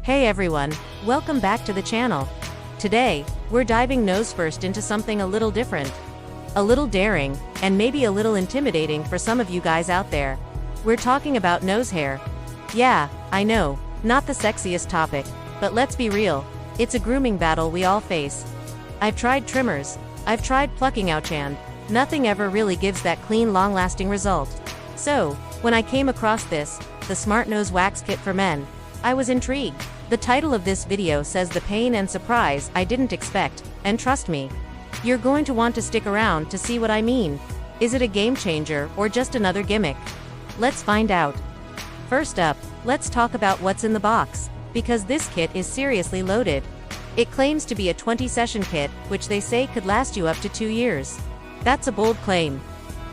Hey everyone, welcome back to the channel. Today, we're diving nose first into something a little different. A little daring, and maybe a little intimidating for some of you guys out there. We're talking about nose hair. Yeah, I know, not the sexiest topic, but let's be real, it's a grooming battle we all face. I've tried trimmers, I've tried plucking ouch, and nothing ever really gives that clean, long-lasting result. So, when I came across this, the Smart Nose Wax Kit for Men, I was intrigued. The title of this video says the pain and surprise I didn't expect, and trust me, you're going to want to stick around to see what I mean. Is it a game changer or just another gimmick? Let's find out. First up, let's talk about what's in the box, because this kit is seriously loaded. It claims to be a 20-session kit, which they say could last you up to 2 years. That's a bold claim.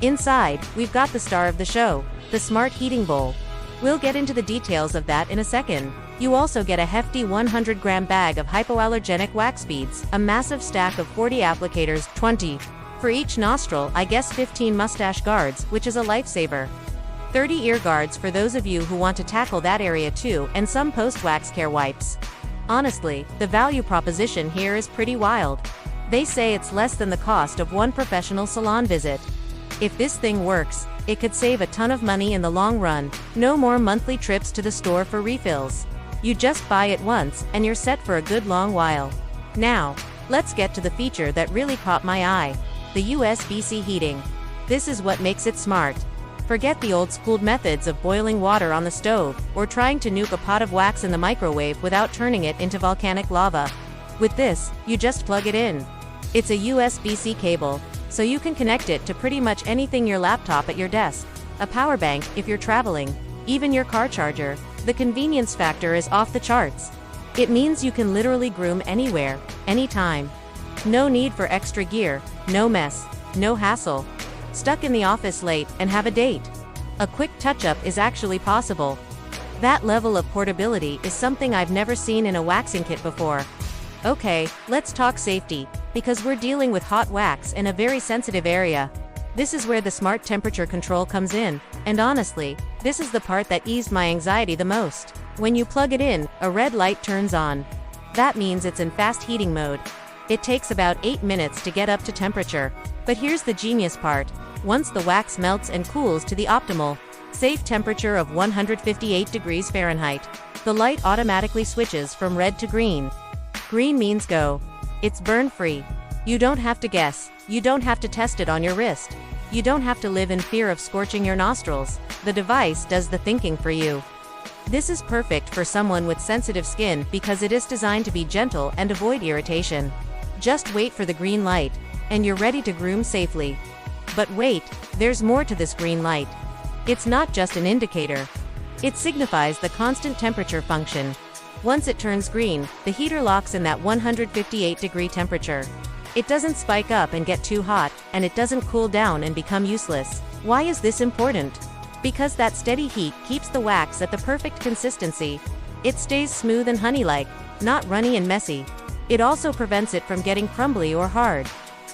Inside, we've got the star of the show, the Smart Heating Bowl. We'll get into the details of that in a second. You also get a hefty 100-gram bag of hypoallergenic wax beads, a massive stack of 40 applicators, 20 for each nostril, I guess 15 mustache guards, which is a lifesaver. 30 ear guards for those of you who want to tackle that area too, and some post-wax care wipes. Honestly, the value proposition here is pretty wild. They say it's less than the cost of one professional salon visit. If this thing works, it could save a ton of money in the long run. No more monthly trips to the store for refills. You just buy it once, and you're set for a good long while. Now, let's get to the feature that really caught my eye. The USB-C heating. This is what makes it smart. Forget the old-school methods of boiling water on the stove, or trying to nuke a pot of wax in the microwave without turning it into volcanic lava. With this, you just plug it in. It's a USB-C cable, so you can connect it to pretty much anything: your laptop at your desk, a power bank if you're traveling, even your car charger. The convenience factor is off the charts. It means you can literally groom anywhere, anytime. No need for extra gear, no mess, no hassle. Stuck in the office late and have a date? A quick touch-up is actually possible. That level of portability is something I've never seen in a waxing kit before. Okay, let's talk safety, because we're dealing with hot wax in a very sensitive area. This is where the smart temperature control comes in, and honestly, this is the part that eased my anxiety the most. When you plug it in, a red light turns on. That means it's in fast heating mode. It takes about 8 minutes to get up to temperature. But here's the genius part. Once the wax melts and cools to the optimal, safe temperature of 158 degrees Fahrenheit, the light automatically switches from red to green. Green means go. It's burn-free. You don't have to guess. You don't have to test it on your wrist. You don't have to live in fear of scorching your nostrils. The device does the thinking for you. This is perfect for someone with sensitive skin because it is designed to be gentle and avoid irritation. Just wait for the green light, and you're ready to groom safely. But wait, there's more to this green light. It's not just an indicator. It signifies the constant temperature function. Once it turns green, the heater locks in that 158-degree temperature. It doesn't spike up and get too hot, and it doesn't cool down and become useless. Why is this important? Because that steady heat keeps the wax at the perfect consistency. It stays smooth and honey-like, not runny and messy. It also prevents it from getting crumbly or hard.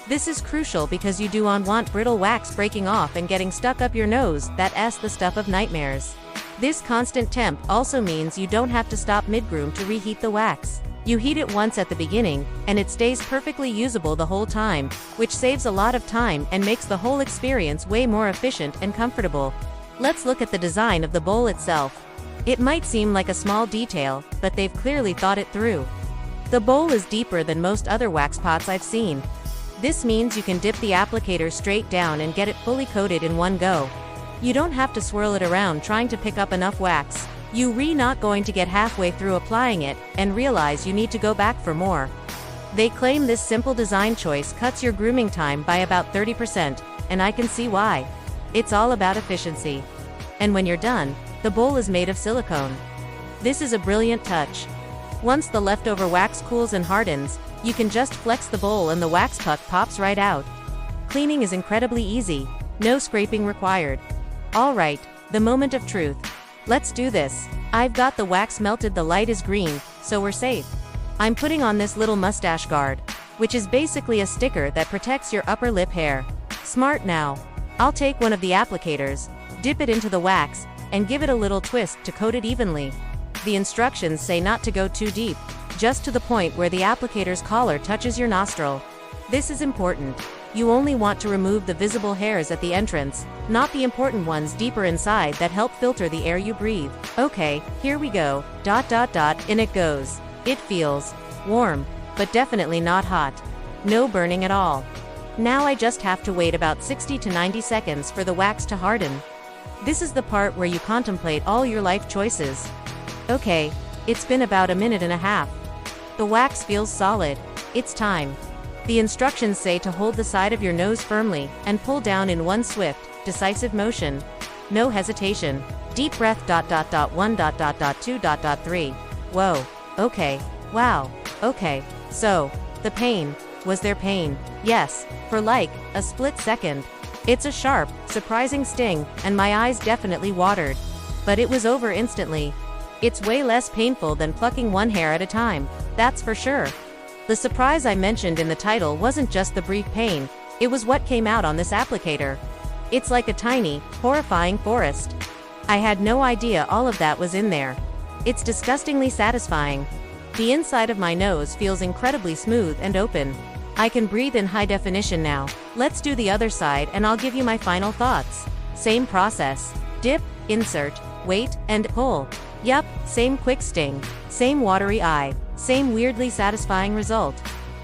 This is crucial because you don't want brittle wax breaking off and getting stuck up your nose. That's the stuff of nightmares. This constant temp also means you don't have to stop mid-groom to reheat the wax. You heat it once at the beginning, and it stays perfectly usable the whole time, which saves a lot of time and makes the whole experience way more efficient and comfortable. Let's look at the design of the bowl itself. It might seem like a small detail, but they've clearly thought it through. The bowl is deeper than most other wax pots I've seen. This means you can dip the applicator straight down and get it fully coated in one go. You don't have to swirl it around trying to pick up enough wax. You're not going to get halfway through applying it and realize you need to go back for more. They claim this simple design choice cuts your grooming time by about 30%, and I can see why. It's all about efficiency. And when you're done, the bowl is made of silicone. This is a brilliant touch. Once the leftover wax cools and hardens, you can just flex the bowl and the wax puck pops right out. Cleaning is incredibly easy, no scraping required. Alright, the moment of truth. Let's do this. I've got the wax melted, the light is green, so we're safe. I'm putting on this little mustache guard, which is basically a sticker that protects your upper lip hair. Smart now. I'll take one of the applicators, dip it into the wax, and give it a little twist to coat it evenly. The instructions say not to go too deep, just to the point where the applicator's collar touches your nostril. This is important. You only want to remove the visible hairs at the entrance, not the important ones deeper inside that help filter the air you breathe. Okay, here we go. In it goes. It feels warm, but definitely not hot. No burning at all. Now I just have to wait about 60 to 90 seconds for the wax to harden. This is the part where you contemplate all your life choices. Okay, it's been about a minute and a half. The wax feels solid. It's time. The instructions say to hold the side of your nose firmly and pull down in one swift, decisive motion. No hesitation. Deep breath. 1.2.3. Whoa. Okay. Wow. Okay. So, the pain. Was there pain? Yes, for like a split second. It's a sharp, surprising sting, and my eyes definitely watered. But it was over instantly. It's way less painful than plucking one hair at a time, that's for sure. The surprise I mentioned in the title wasn't just the brief pain, it was what came out on this applicator. It's like a tiny, horrifying forest. I had no idea all of that was in there. It's disgustingly satisfying. The inside of my nose feels incredibly smooth and open. I can breathe in high definition now. Let's do the other side and I'll give you my final thoughts. Same process. Dip, insert, wait, and pull. Yup, same quick sting. Same watery eye. Same weirdly satisfying result.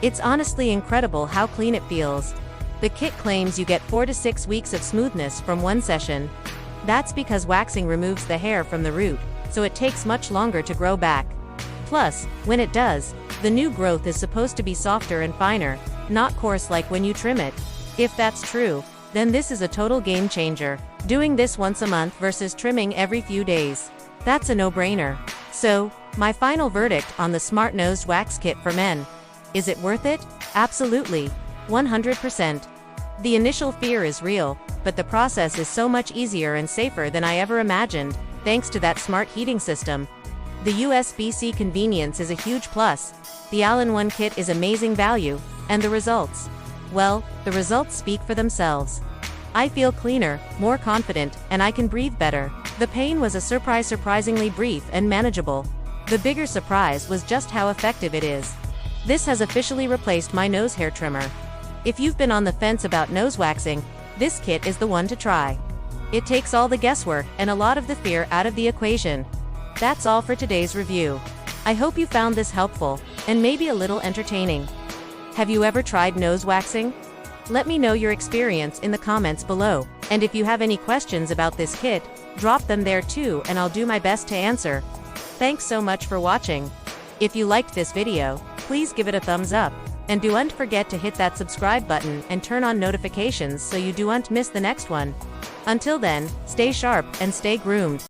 It's honestly incredible how clean it feels. The kit claims you get 4 to 6 weeks of smoothness from one session. That's because waxing removes the hair from the root, so it takes much longer to grow back. Plus, when it does, the new growth is supposed to be softer and finer, not coarse like when you trim it. If that's true, then this is a total game changer. Doing this once a month versus trimming every few days. That's a no-brainer. So, my final verdict on the Smart Nosed Wax Kit for Men. Is it worth it? Absolutely. 100%. The initial fear is real, but the process is so much easier and safer than I ever imagined, thanks to that smart heating system. The USB-C convenience is a huge plus. The all-in-one kit is amazing value, and the results? Well, the results speak for themselves. I feel cleaner, more confident, and I can breathe better. The pain was a surprisingly brief and manageable. The bigger surprise was just how effective it is. This has officially replaced my nose hair trimmer. If you've been on the fence about nose waxing, this kit is the one to try. It takes all the guesswork and a lot of the fear out of the equation. That's all for today's review. I hope you found this helpful, and maybe a little entertaining. Have you ever tried nose waxing? Let me know your experience in the comments below, and if you have any questions about this kit, drop them there too and I'll do my best to answer. Thanks so much for watching. If you liked this video, please give it a thumbs up, and don't forget to hit that subscribe button and turn on notifications so you don't miss the next one. Until then, stay sharp and stay groomed.